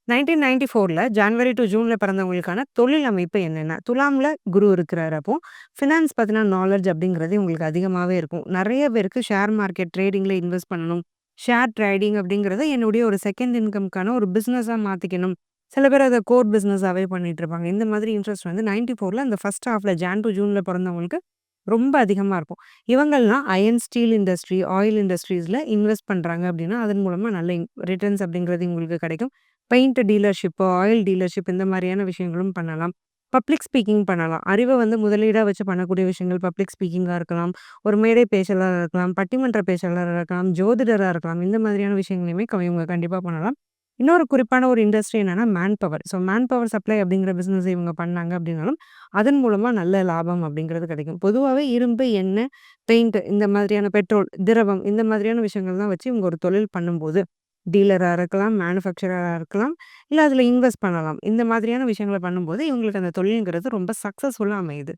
1994ல January two ஜூன்ல பிறந்தவங்களுக்கான தொழில் அமைப்பு என்னென்ன? துலாம்ல குரு இருக்கிறாரு அப்போ. ஃபினான்ஸ் பத்தின நாலேட்ஜ் அப்படிங்கிறது உங்களுக்கு அதிகமாவே இருக்கும். நெறைய பேருக்கு ஷேர் மார்க்கெட் ட்ரேடிங்ல இன்வெஸ்ட் பண்ணணும். ஷேர் ட்ரேடிங் அப்படிங்கிறத என்னுடைய ஒரு செகண்ட் இன்கம்க்கான ஒரு பிசினஸா மாத்திக்கணும். சில பேர் அத கோர் பிசினஸாவே பண்ணிட்டு இருப்பாங்க. இந்த மாதிரி இன்ட்ரெஸ்ட் வந்து 94ல அந்த ஃபர்ஸ்ட் ஹாஃப்ல ஜான் டூ ஜூன்ல பிறந்தவங்களுக்கு ரொம்ப அதிகமா இருக்கும். இவங்கள்லாம் அயர்ன், ஸ்டீல் இண்டஸ்ட்ரி, ஆயில் இண்டஸ்ட்ரீஸ்ல இன்வெஸ்ட் பண்றாங்க அப்படின்னா, அதன் மூலமா நல்ல ரிட்டர்ன்ஸ் அப்படிங்கிறது உங்களுக்கு கிடைக்கும். பெயிண்ட் டீலர்ஷிப், ஆயில் டீலர்ஷிப் இந்த மாரியான விஷயங்களும் பண்ணலாம். பப்ளிக் ஸ்பீக்கிங் பண்ணலாம். அறிவ வந்து முதலீடா வச்சு பண்ணக்கூடிய விஷயங்கள் பப்ளிக் ஸ்பீக்கிங்கா இருக்கலாம். ஒரு மேடை பேச்சாளரா இருக்கலாம், பட்டிமன்ற பேச்சாளரா இருக்கலாம், ஜோதிடரா இருக்கலாம். இந்த மாதிரியான விஷயங்களையுமே இவங்க கண்டிப்பா பண்ணலாம். இன்னொரு குறிப்பான ஒரு இண்டஸ்ட்ரி என்னன்னா man power. So man power supply அப்படிங்கிற பிசினஸ் இவங்க பண்ணாங்க அப்படின்னாலும், அதன் மூலமா நல்ல லாபம் அப்படிங்கிறது கிடைக்கும். பொதுவாவே இரும்பு, எண்ணெய், பெயிண்ட் இந்த மாதிரியான பெட்ரோல், திரவம் இந்த மாதிரியான விஷயங்கள் தான் வச்சு இவங்க ஒரு தொழில் பண்ணும்போது டீலரா இருக்கலாம், மேனுஃபேக்சரரா இருக்கலாம், இல்ல அதுல இன்வெஸ்ட் பண்ணலாம். இந்த மாதிரியான விஷயங்கள பண்ணும்போது, இவங்களுக்கு அந்த தொழில்ங்கிறது ரொம்ப சக்சஸ்ஃபுல்லா அமையுது.